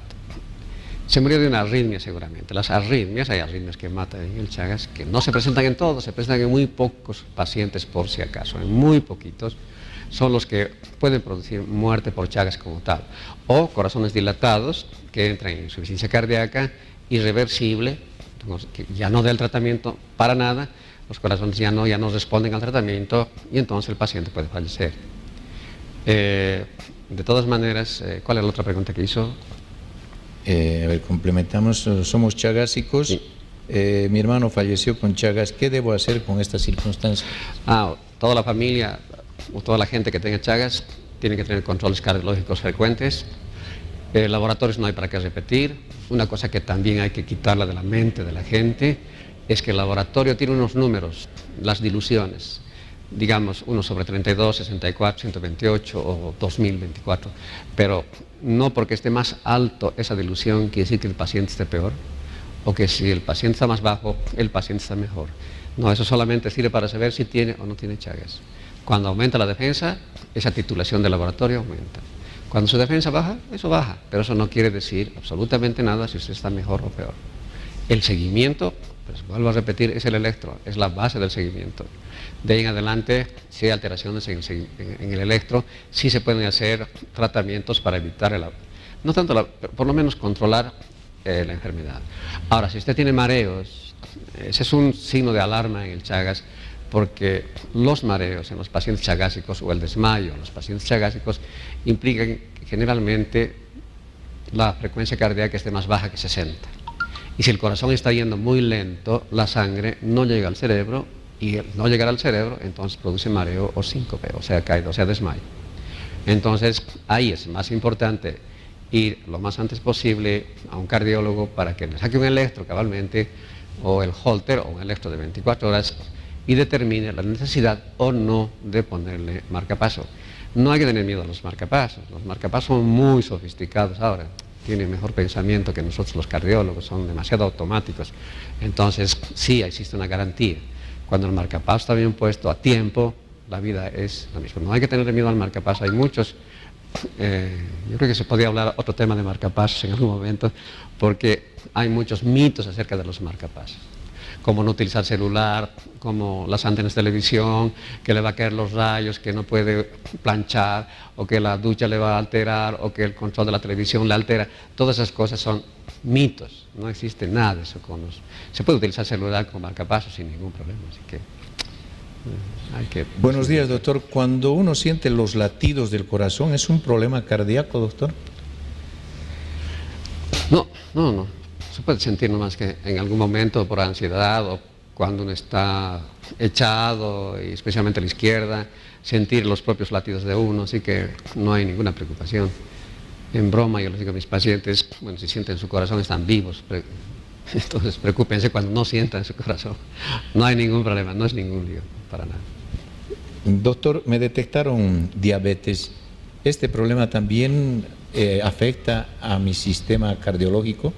Se murió de una arritmia seguramente. Las arritmias, hay arritmias que matan en el Chagas, que no se presentan en todos, se presentan en muy pocos pacientes por si acaso, en muy poquitos, son los que pueden producir muerte por Chagas como tal. O corazones dilatados, que entran en insuficiencia cardíaca irreversible, que ya no da el tratamiento para nada, los corazones ya no responden al tratamiento y entonces el paciente puede fallecer. De todas maneras, ¿cuál es la otra pregunta que hizo? A ver, complementamos, somos chagásicos, sí. Mi hermano falleció con Chagas, ¿qué debo hacer con estas circunstancias? Toda la familia o toda la gente que tenga Chagas tiene que tener controles cardiológicos frecuentes. Laboratorios no hay para qué repetir. Una cosa que también hay que quitarla de la mente de la gente es que el laboratorio tiene unos números, las diluciones, digamos 1 sobre 32, 64, 128 o 2024, pero no porque esté más alto esa dilución quiere decir que el paciente esté peor, o que si el paciente está más bajo, el paciente está mejor. No, eso solamente sirve para saber si tiene o no tiene Chagas. Cuando aumenta la defensa, esa titulación del laboratorio aumenta. Cuando su defensa baja, eso baja, pero eso no quiere decir absolutamente nada si usted está mejor o peor. El seguimiento, pues vuelvo a repetir, es el electro, es la base del seguimiento. De ahí en adelante, si hay alteraciones en el electro, sí se pueden hacer tratamientos para evitar no tanto por lo menos controlar la enfermedad. Ahora, si usted tiene mareos, ese es un signo de alarma en el Chagas, porque los mareos en los pacientes chagásicos o el desmayo en los pacientes chagásicos implican que generalmente la frecuencia cardíaca esté más baja que 60. Y si el corazón está yendo muy lento, la sangre no llega al cerebro y al no llegar al cerebro, entonces produce mareo o síncope, o sea, caída, o sea, desmayo. Entonces, ahí es más importante ir lo más antes posible a un cardiólogo para que le saque un electro cabalmente, o el Holter, o un electro de 24 horas, y determine la necesidad o no de ponerle marcapaso. No hay que tener miedo a los marcapasos son muy sofisticados ahora, tienen mejor pensamiento que nosotros los cardiólogos, son demasiado automáticos, entonces sí existe una garantía. Cuando el marcapaso está bien puesto a tiempo, la vida es la misma. No hay que tener miedo al marcapaso, hay muchos, yo creo que se podría hablar otro tema de marcapasos en algún momento, porque hay muchos mitos acerca de los marcapasos. Como no utilizar celular, como las antenas de televisión, que le va a caer los rayos, que no puede planchar, o que la ducha le va a alterar, o que el control de la televisión le altera. Todas esas cosas son mitos, no existe nada de eso. Se puede utilizar celular con marcapasos sin ningún problema, así que hay que... Buenos días, doctor. Cuando uno siente los latidos del corazón, ¿es un problema cardíaco, doctor? No. Se puede sentir nomás que en algún momento por ansiedad o cuando uno está echado, y especialmente a la izquierda, sentir los propios latidos de uno, así que no hay ninguna preocupación. En broma yo les digo a mis pacientes, bueno, si sienten su corazón están vivos, entonces preocúpense cuando no sientan su corazón. No hay ningún problema, no es ningún lío, para nada. Doctor, me detectaron diabetes. ¿Este problema también afecta a mi sistema cardiológico?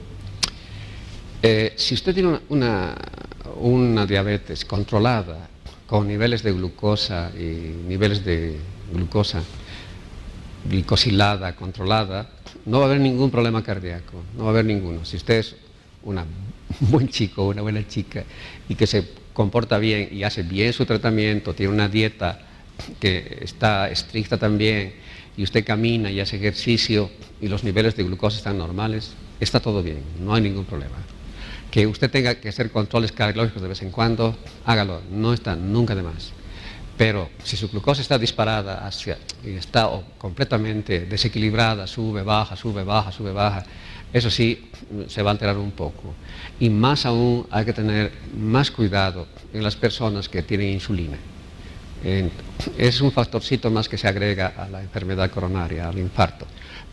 Si usted tiene una diabetes controlada, con niveles de glucosa y niveles de glucosa glicosilada controlada, no va a haber ningún problema cardíaco, no va a haber ninguno. Si usted es un buen chico o una buena chica y que se comporta bien y hace bien su tratamiento, tiene una dieta que está estricta también, y usted camina y hace ejercicio y los niveles de glucosa están normales, está todo bien, no hay ningún problema. Que usted tenga que hacer controles cardiológicos de vez en cuando, hágalo, no está nunca de más. Pero si su glucosa está disparada y está completamente desequilibrada, sube, baja, Eso sí, se va a alterar un poco. Y más aún hay que tener más cuidado en las personas que tienen insulina. Es un factorcito más que se agrega a la enfermedad coronaria, al infarto.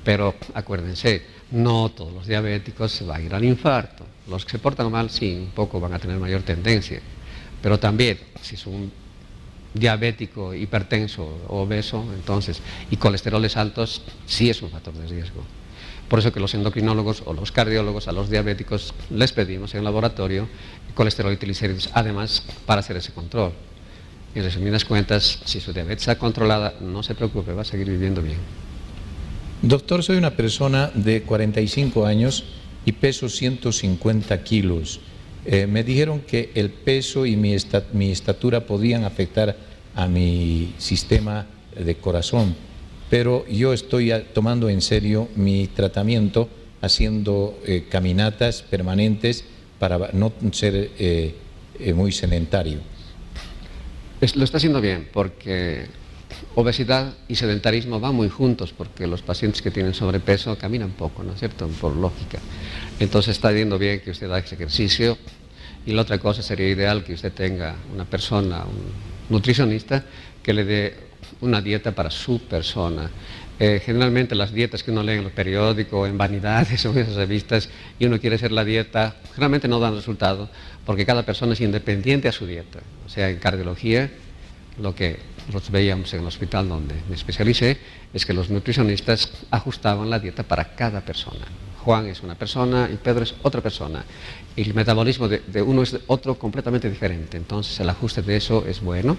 Pero acuérdense, no todos los diabéticos se van a ir al infarto. Los que se portan mal, sí, un poco van a tener mayor tendencia. Pero también, si es un diabético, hipertenso, obeso, entonces, y colesteroles altos, sí es un factor de riesgo. Por eso que los endocrinólogos o los cardiólogos a los diabéticos les pedimos en el laboratorio colesterol y triglicéridos, además, para hacer ese control. En resumidas cuentas, si su diabetes está controlada, no se preocupe, va a seguir viviendo bien. Doctor, soy una persona de 45 años y peso 150 kilos. Me dijeron que el peso y mi estatura podían afectar a mi sistema de corazón, pero yo estoy tomando en serio mi tratamiento, haciendo caminatas permanentes para no ser muy sedentario. Lo está haciendo bien, porque obesidad y sedentarismo van muy juntos, porque los pacientes que tienen sobrepeso caminan poco, ¿no es cierto?, por lógica. Entonces está yendo bien que usted haga ese ejercicio, y la otra cosa sería ideal que usted tenga una persona, un nutricionista, que le dé una dieta para su persona. Generalmente las dietas que uno lee en los periódicos, en Vanidades o en esas revistas, y uno quiere hacer la dieta, generalmente no dan resultado, porque cada persona es independiente a su dieta. O sea, en cardiología, lo que nosotros veíamos en el hospital donde me especialicé, es que los nutricionistas ajustaban la dieta para cada persona. Juan es una persona y Pedro es otra persona. Y el metabolismo de uno es de otro completamente diferente. Entonces el ajuste de eso es bueno.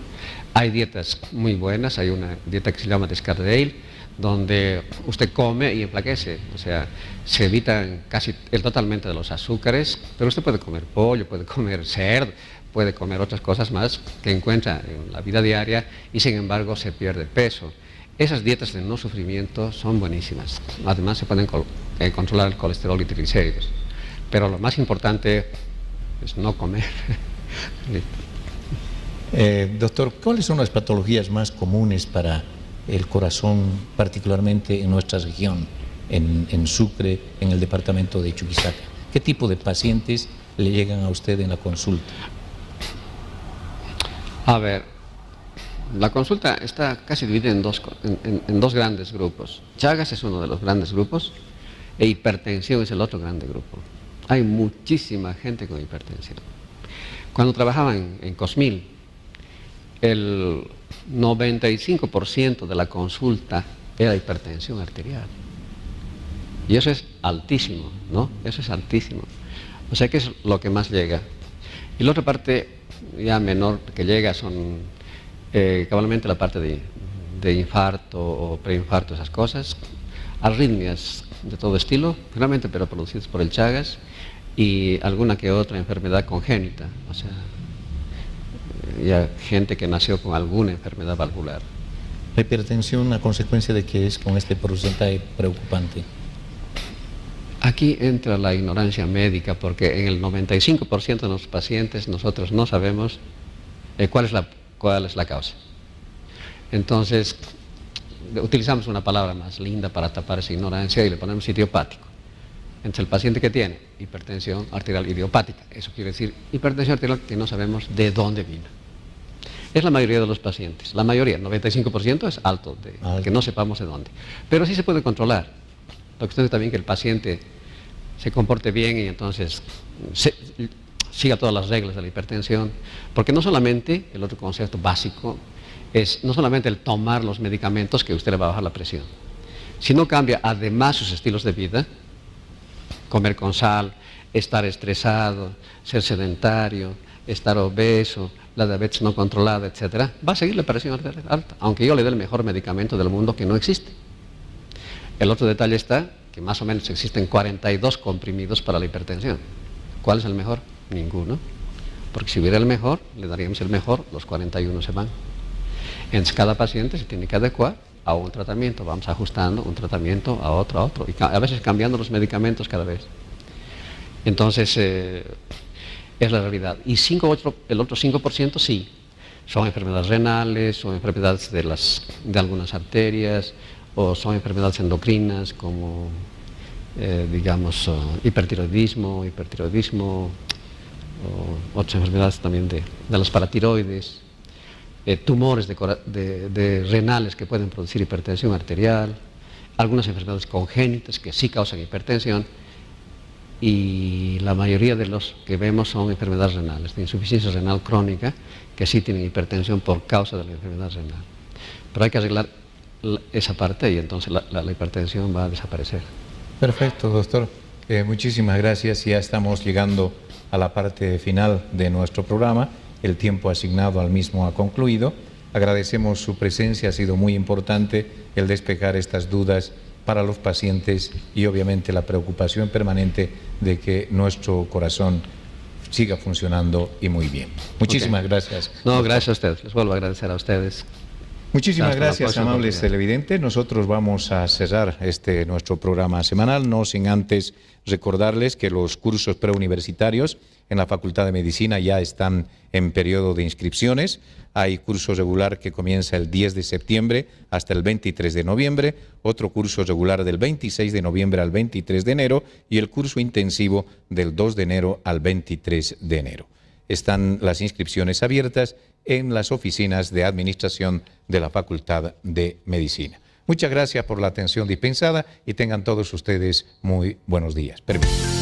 Hay dietas muy buenas. Hay una dieta que se llama Descardale, donde usted come y enflaquece. O sea, se evitan casi totalmente de los azúcares, pero usted puede comer pollo, puede comer cerdo, puede comer otras cosas más que encuentra en la vida diaria y sin embargo se pierde peso. Esas dietas de no sufrimiento son buenísimas. Además se pueden controlar el colesterol y triglicéridos. Pero lo más importante es no comer. Doctor, ¿cuáles son las patologías más comunes para el corazón, particularmente en nuestra región, en Sucre, en el departamento de Chuquisaca? ¿Qué tipo de pacientes le llegan a usted en la consulta? A ver, la consulta está casi dividida en dos grandes grupos. Chagas es uno de los grandes grupos e hipertensión es el otro grande grupo. Hay muchísima gente con hipertensión. Cuando trabajaba en Cosmil, el 95% de la consulta era hipertensión arterial. Y eso es altísimo, ¿no? Eso es altísimo. O sea que es lo que más llega. Y la otra parte ya menor que llega son cabalmente la parte de infarto o preinfarto, esas cosas, arritmias de todo estilo, realmente pero producidas por el Chagas, y alguna que otra enfermedad congénita, o sea, ya gente que nació con alguna enfermedad valvular. ¿La hipertensión a consecuencia de qué es con este porcentaje preocupante? Aquí entra la ignorancia médica, porque en el 95% de los pacientes nosotros no sabemos cuál es la causa. Entonces, utilizamos una palabra más linda para tapar esa ignorancia y le ponemos idiopático. Entonces, el paciente que tiene hipertensión arterial idiopática, eso quiere decir hipertensión arterial que no sabemos de dónde vino. Es la mayoría de los pacientes, la mayoría, 95% es alto, que no sepamos de dónde. Pero sí se puede controlar. Lo que usted también que el paciente se comporte bien y entonces siga todas las reglas de la hipertensión, porque no solamente, el otro concepto básico, es no solamente el tomar los medicamentos que usted le va a bajar la presión, sino cambia además sus estilos de vida, comer con sal, estar estresado, ser sedentario, estar obeso, la diabetes no controlada, etc., va a seguir la presión arterial alta, aunque yo le dé el mejor medicamento del mundo que no existe. El otro detalle está que más o menos existen 42 comprimidos para la hipertensión. ¿Cuál es el mejor? Ninguno. Porque si hubiera el mejor, le daríamos el mejor, los 41 se van. Entonces cada paciente se tiene que adecuar a un tratamiento, vamos ajustando un tratamiento a otro, y a veces cambiando los medicamentos cada vez. Entonces, es la realidad. Y el otro 5% sí, son enfermedades renales, son enfermedades de algunas arterias, o son enfermedades endocrinas como digamos, hipertiroidismo, otras enfermedades también de los paratiroides, tumores de renales que pueden producir hipertensión arterial, algunas enfermedades congénitas que sí causan hipertensión, y la mayoría de los que vemos son enfermedades renales, de insuficiencia renal crónica, que sí tienen hipertensión por causa de la enfermedad renal. Pero hay que arreglar esa parte y entonces la hipertensión va a desaparecer. Perfecto, doctor. Muchísimas gracias. Ya estamos llegando a la parte final de nuestro programa. El tiempo asignado al mismo ha concluido. Agradecemos su presencia, ha sido muy importante el despejar estas dudas para los pacientes y obviamente la preocupación permanente de que nuestro corazón siga funcionando y muy bien. Muchísimas gracias. No, gracias a ustedes. Les vuelvo a agradecer a ustedes. Muchísimas gracias, amables televidentes. Nosotros vamos a cerrar nuestro programa semanal, no sin antes recordarles que los cursos preuniversitarios en la Facultad de Medicina ya están en periodo de inscripciones. Hay curso regular que comienza el 10 de septiembre hasta el 23 de noviembre, otro curso regular del 26 de noviembre al 23 de enero y el curso intensivo del 2 de enero al 23 de enero. Están las inscripciones abiertas en las oficinas de administración de la Facultad de Medicina. Muchas gracias por la atención dispensada y tengan todos ustedes muy buenos días. Permiso.